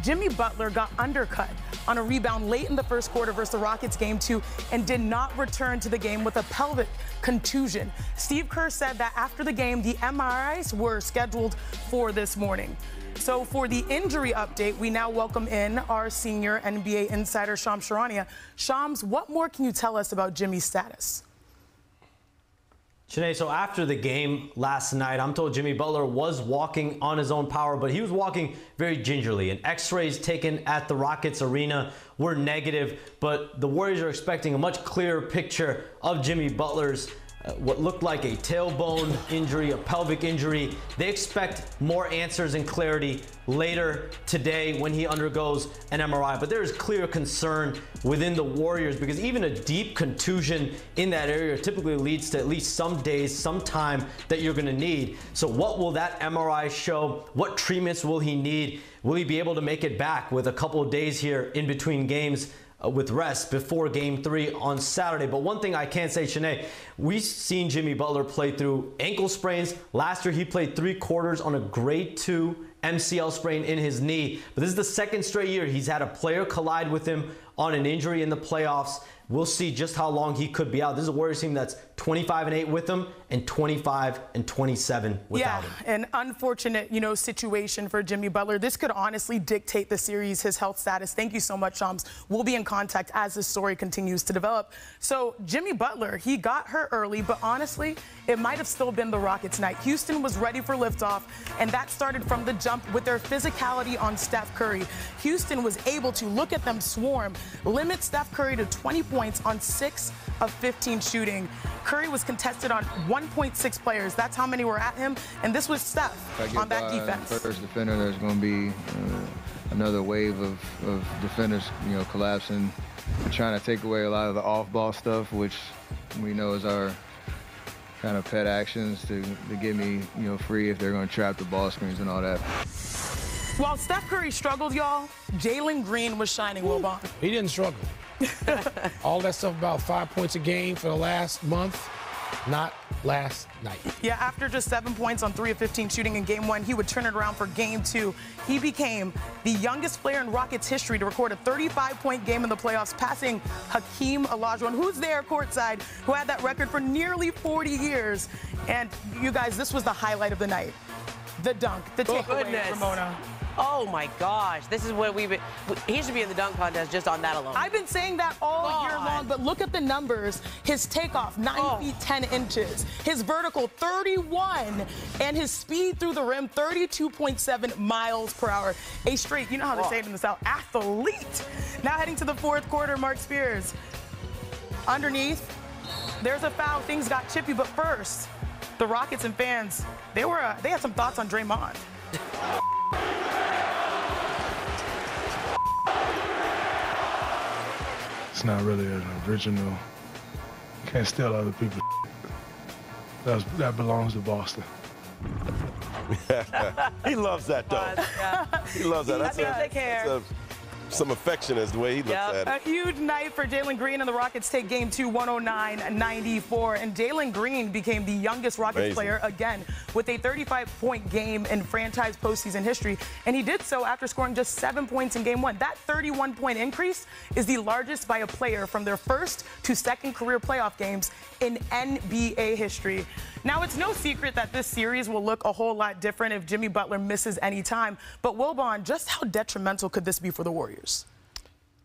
Jimmy Butler got undercut on a rebound late in the first quarter versus the Rockets game 2 and did not return to the game with a pelvic contusion. Steve Kerr said that after the game, the MRIs were scheduled for this morning. So for the injury update, we now welcome in our senior NBA insider, Shams Charania. Shams, what more can you tell us about Jimmy's status? Shanae, so after the game last night, I'm told Jimmy Butler was walking on his own power, but he was walking very gingerly. And x-rays taken at the Rockets arena were negative, but the Warriors are expecting a much clearer picture of Jimmy Butler's what looked like a tailbone injury, a pelvic injury. They expect more answers and clarity later today when he undergoes an MRI. But there is clear concern within the Warriors because even a deep contusion in that area typically leads to at least some days, some time that you're going to need. So what will that MRI show? What treatments will he need? Will he be able to make it back with a couple of days here in between games with rest before Game 3 on Saturday? But one thing I can say, Shanae, we've seen Jimmy Butler play through ankle sprains. Last year, he played 3 quarters on a grade 2 MCL sprain in his knee. But this is the second straight year he's had a player collide with him on an injury in the playoffs. We'll see just how long he could be out. This is a Warriors team that's 25-8 with him and 25-27 without him. An unfortunate, situation for Jimmy Butler. This could honestly dictate the series, his health status. Thank you so much, Shams. We'll be in contact as this story continues to develop. So Jimmy Butler, he got hurt early, but honestly, it might have still been the Rockets' night. Houston was ready for liftoff, and that started from the jump with their physicality on Steph Curry. Houston was able to look at them swarm, limit Steph Curry to 20 points on 6 of 15 shooting. Curry was contested on 1.6 players. That's how many were at him. And this was Steph on that defense. First defender, there's going to be another wave of defenders, collapsing, trying to take away a lot of the off-ball stuff, which we know is our kind of pet actions to get me, free if they're going to trap the ball screens and all that. While Steph Curry struggled, y'all, Jalen Green was shining, Will Bond. He didn't struggle. All that stuff about 5 points a game for the last month, not last night. Yeah, after just 7 points on 3 of 15 shooting in Game 1, he would turn it around for Game 2. He became the youngest player in Rockets history to record a 35-point game in the playoffs, passing Hakeem Olajuwon, who's there courtside, who had that record for nearly 40 years. And you guys, this was the highlight of the night. The dunk, the takeaway, Ramona. Oh my gosh, this is what he should be in the dunk contest just on that alone. I've been saying that all year long, but look at the numbers. His takeoff, 9 feet 10 inches. His vertical, 31. And his speed through the rim, 32.7 miles per hour. A straight, you know how they say it in the South, athlete. Now heading to the fourth quarter, Mark Spears. Underneath, there's a foul. Things got chippy, but first, the Rockets and fans, they had some thoughts on Draymond. It's not really an original. Can't steal other people's. That belongs to Boston. He loves that, though. He loves that. That's some affection is the way he looks at it. A huge night for Jalen Green, and the Rockets take Game 2, 109-94. And Jalen Green became the youngest Rockets player again with a 35-point game in franchise postseason history. And he did so after scoring just 7 points in Game 1. That 31-point increase is the largest by a player from their first to second career playoff games in NBA history. Now, it's no secret that this series will look a whole lot different if Jimmy Butler misses any time. But Wilbon, just how detrimental could this be for the Warriors?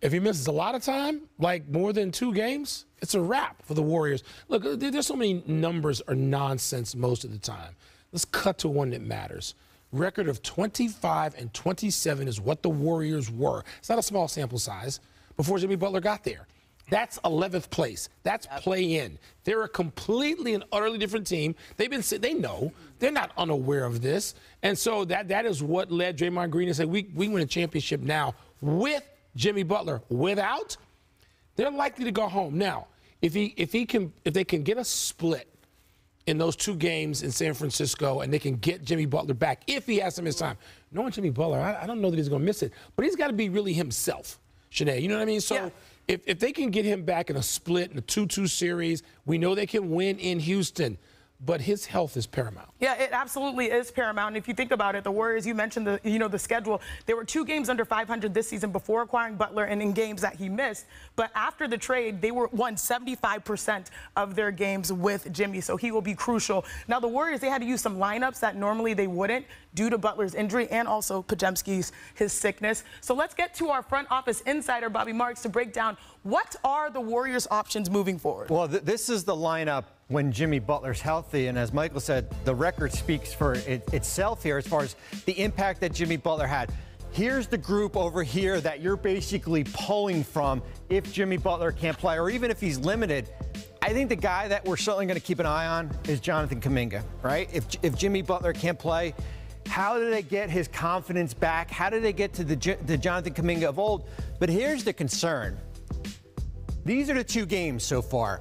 If he misses a lot of time, like more than 2 games, it's a wrap for the Warriors. Look, there's so many numbers are nonsense most of the time. Let's cut to one that matters. Record of 25-27 is what the Warriors were. It's not a small sample size before Jimmy Butler got there. That's 11th place. That's play-in. They're a completely and utterly different team. They know. They're not unaware of this. And so that is what led Draymond Green to say, we win a championship now with Jimmy Butler. Without, they're likely to go home. Now, if they can get a split in those 2 games in San Francisco and they can get Jimmy Butler back, if he has some his time. Knowing Jimmy Butler, I don't know that he's going to miss it. But he's got to be really himself, Shanae. You know what I mean? So if they can get him back in a split, in a 2-2 series, we know they can win in Houston. but his health is paramount. Yeah, it absolutely is paramount. And if you think about it, the Warriors, you mentioned the schedule. There were 2 games under 500 this season before acquiring Butler and in games that he missed. But after the trade, they won 75% of their games with Jimmy. So he will be crucial. Now, the Warriors, they had to use some lineups that normally they wouldn't due to Butler's injury and also Podziemski's his sickness. So let's get to our front office insider, Bobby Marks, to break down what are the Warriors' options moving forward. Well, this is the lineup when Jimmy Butler's healthy, and as Michael said, the record speaks for itself here as far as the impact that Jimmy Butler had. Here's the group over here that you're basically pulling from if Jimmy Butler can't play, or even if he's limited. I think the guy that we're certainly going to keep an eye on is Jonathan Kuminga, right? If Jimmy Butler can't play, how do they get his confidence back? How do they get to the Jonathan Kuminga of old? But here's the concern. These are the 2 games so far.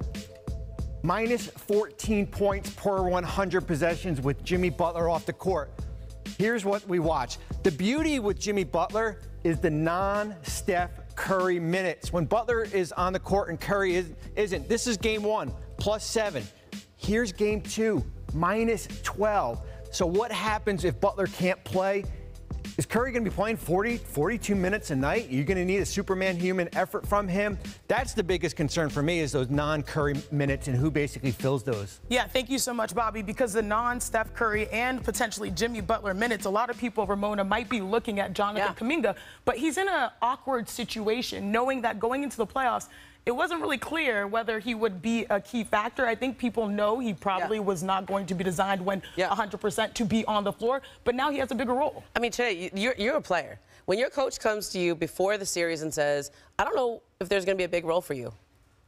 Minus 14 points per 100 possessions with Jimmy Butler off the court. Here's what we watch. The beauty with Jimmy Butler is the non-Steph Curry minutes. When Butler is on the court and Curry isn't. This is game 1, +7. Here's game 2, minus 12. So what happens if Butler can't play? Is Curry going to be playing 40, 42 minutes a night? You're going to need a Superman human effort from him. That's the biggest concern for me, is those non-Curry minutes and who basically fills those. Yeah, thank you so much, Bobby, because the non-Steph Curry and potentially Jimmy Butler minutes, a lot of people, Ramona, might be looking at Jonathan Kuminga, but he's in an awkward situation, knowing that going into the playoffs, it wasn't really clear whether he would be a key factor. I think people know he probably was not going to be designed when 100% to be on the floor, but now he has a bigger role. I mean, today, you're a player. When your coach comes to you before the series and says, I don't know if there's going to be a big role for you.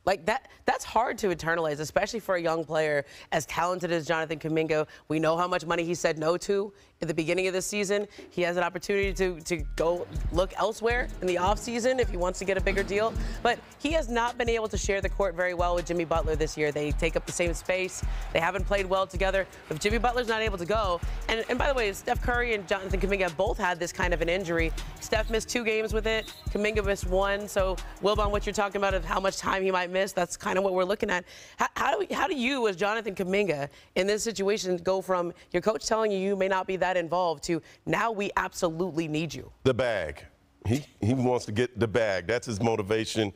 Like, that's hard to internalize, especially for a young player as talented as Jonathan Kuminga. We know how much money he said no to at the beginning of this season. He has an opportunity to go look elsewhere in the offseason if he wants to get a bigger deal. But he has not been able to share the court very well with Jimmy Butler this year. They take up the same space. They haven't played well together. If Jimmy Butler's not able to go, and by the way, Steph Curry and Jonathan Kuminga have both had this kind of an injury. Steph missed 2 games with it. Kuminga missed 1. So, Wilbon, what you're talking about of how much time he might miss, that's kind of what we're looking at. How do you, as Jonathan Kuminga, in this situation, go from your coach telling you may not be that involved to now we absolutely need you? The bag. He wants to get the bag. That's his motivation.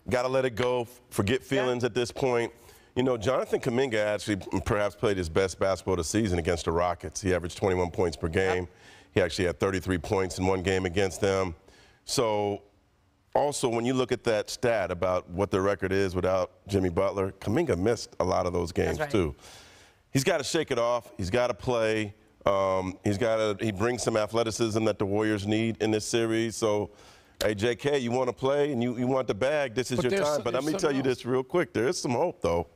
Got to let it go. Forget feelings at this point. You know, Jonathan Kuminga actually perhaps played his best basketball of the season against the Rockets. He averaged 21 points per game. He actually had 33 points in 1 game against them. So, also, when you look at that stat about what the record is without Jimmy Butler, Kuminga missed a lot of those games too. He's got to shake it off. He's got to play. He brings some athleticism that the Warriors need in this series. So, hey, JK, you want to play and you want the bag, this is your time. But let me tell you this real quick. There is some hope, though.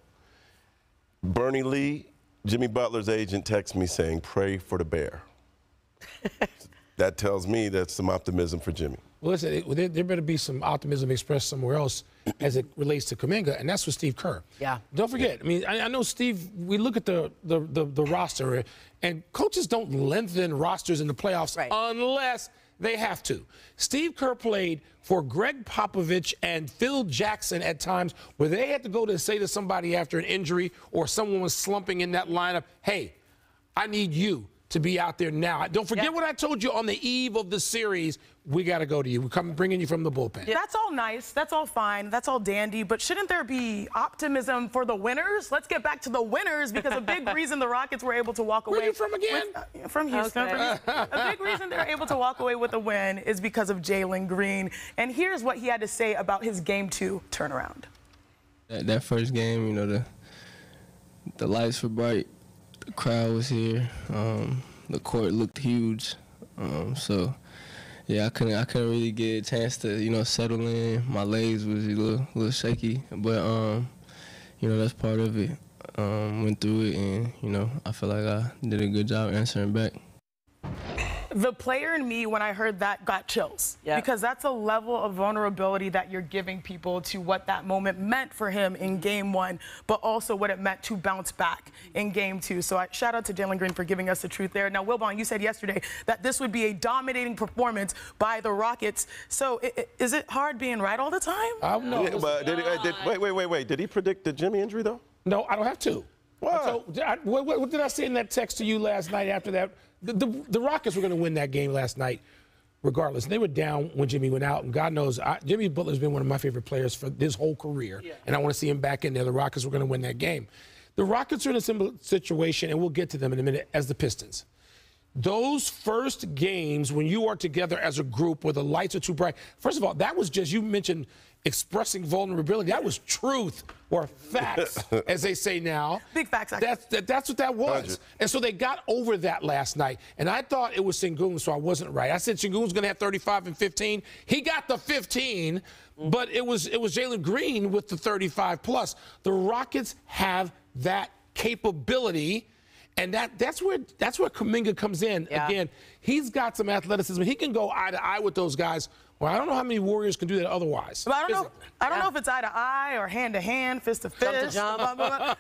Bernie Lee, Jimmy Butler's agent, texts me saying, pray for the bear. That tells me that's some optimism for Jimmy. Well, listen, there better be some optimism expressed somewhere else as it relates to Kuminga, and that's with Steve Kerr. Yeah. Don't forget, I mean, I know Steve, we look at the roster, and coaches don't lengthen rosters in the playoffs unless they have to. Steve Kerr played for Greg Popovich and Phil Jackson at times where they had to go to say to somebody after an injury or someone was slumping in that lineup, hey, I need you to be out there now. Don't forget what I told you on the eve of the series. We got to go to you. We're bringing you from the bullpen. Yeah. That's all nice. That's all fine. That's all dandy. But shouldn't there be optimism for the winners? Let's get back to the winners, because a big reason the Rockets were able to walk away. Where are you from again? From Houston. Okay. A big reason they're able to walk away with a win is because of Jalen Green. And here's what he had to say about his Game 2 turnaround. That first game, you know, the lights were bright. The crowd was here. The court looked huge. So, yeah, I couldn't really get a chance to, you know, settle in. My legs was a little shaky, but you know, that's part of it. Went through it, and you know, I feel like I did a good job answering back. The player in me, when I heard that, got chills. Because that's a level of vulnerability that you're giving people to what that moment meant for him in Game 1, but also what it meant to bounce back in Game 2. So shout out to Jalen Green for giving us the truth there. Now, Wilbon, you said yesterday that this would be a dominating performance by the Rockets. So is it hard being right all the time? No. Wait. Did he predict the Jimmy injury, though? No, I don't have to. Why? So, what did I say in that text to you last night after that? The Rockets were going to win that game last night, regardless. And they were down when Jimmy went out. And God knows, Jimmy Butler's been one of my favorite players for his whole career. Yeah. And I want to see him back in there. The Rockets were going to win that game. The Rockets are in a similar situation, and we'll get to them in a minute, as the Pistons. Those first games when you are together as a group where the lights are too bright, first of all, that was just, you mentioned expressing vulnerability. That was truth or facts, as they say now. Big facts, actually. That's what that was. 100. And so they got over that last night. And I thought it was Sengun, so I wasn't right. I said Sengun's going to have 35 and 15. He got the 15, but it was Jalen Green with the 35 plus. The Rockets have that capability. And that's where Kuminga comes in. Yeah. Again, he's got some athleticism. He can go eye to eye with those guys. Well, I don't know how many Warriors can do that otherwise. Well, I don't know if it's eye to eye or hand to hand, fist to fist. Jump.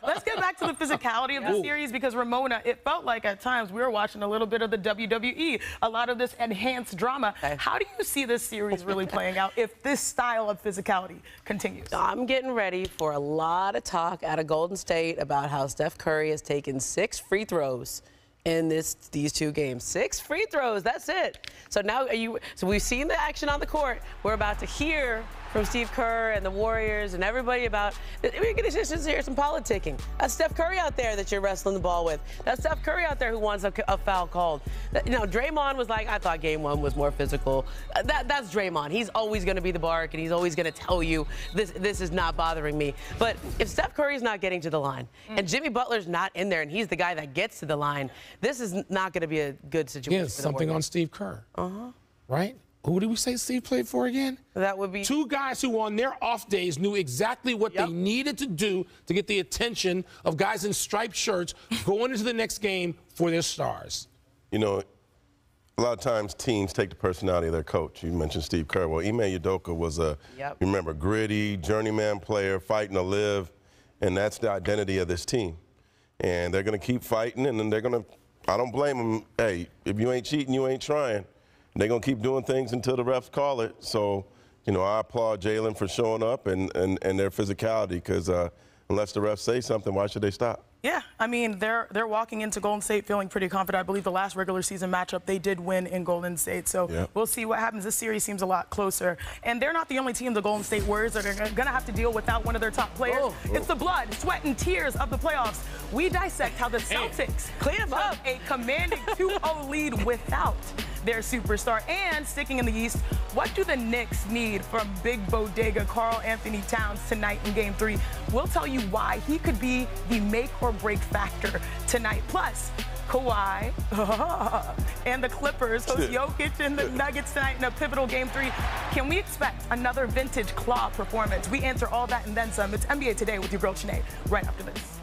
Let's get back to the physicality of the series, because Ramona, it felt like at times we were watching a little bit of the WWE, a lot of this enhanced drama. Okay. How do you see this series really playing out if this style of physicality continues? I'm getting ready for a lot of talk out of Golden State about how Steph Curry has taken 6 free throws in these 2 games. 6 free throws, that's it. So now so we've seen the action on the court. We're about to hear from Steve Kerr and the Warriors and everybody about, we're going to just hear some politicking. That's Steph Curry out there that you're wrestling the ball with. That's Steph Curry out there who wants a foul called. You know, Draymond was like, I thought game 1 was more physical. That's Draymond. He's always going to be the bark, and he's always going to tell you this is not bothering me. But if Steph Curry's not getting to the line and Jimmy Butler's not in there and he's the guy that gets to the line, this is not going to be a good situation. Yes, something on Steve Kerr. Right? Who did we say Steve played for again? That would be 2 guys who on their off days knew exactly what they needed to do to get the attention of guys in striped shirts going into the next game for their stars. You know, a lot of times teams take the personality of their coach. You mentioned Steve Kerr. Well, Ime Udoka was remember, gritty, journeyman player, fighting to live, and that's the identity of this team. And they're going to keep fighting, and then they're going to, I don't blame them. Hey, if you ain't cheating, you ain't trying. They're going to keep doing things until the refs call it. So, you know, I applaud Jalen for showing up and their physicality, because unless the refs say something, why should they stop? Yeah, I mean, they're walking into Golden State feeling pretty confident. I believe the last regular season matchup, they did win in Golden State. So we'll see what happens. This series seems a lot closer. And they're not the only team, the Golden State Warriors, that are going to have to deal without one of their top players. It's the blood, sweat, and tears of the playoffs. We dissect how the Celtics clean them up. A commanding 2-0 lead without their superstar. And sticking in the East, what do the Knicks need from big bodega Karl Anthony Towns tonight in Game 3? We'll tell you why he could be the make-or-break factor tonight. Plus, Kawhi and the Clippers host Jokic and the Nuggets tonight in a pivotal Game 3. Can we expect another vintage Claw performance? We answer all that and then some. It's NBA Today with your girl, Sinead, right after this.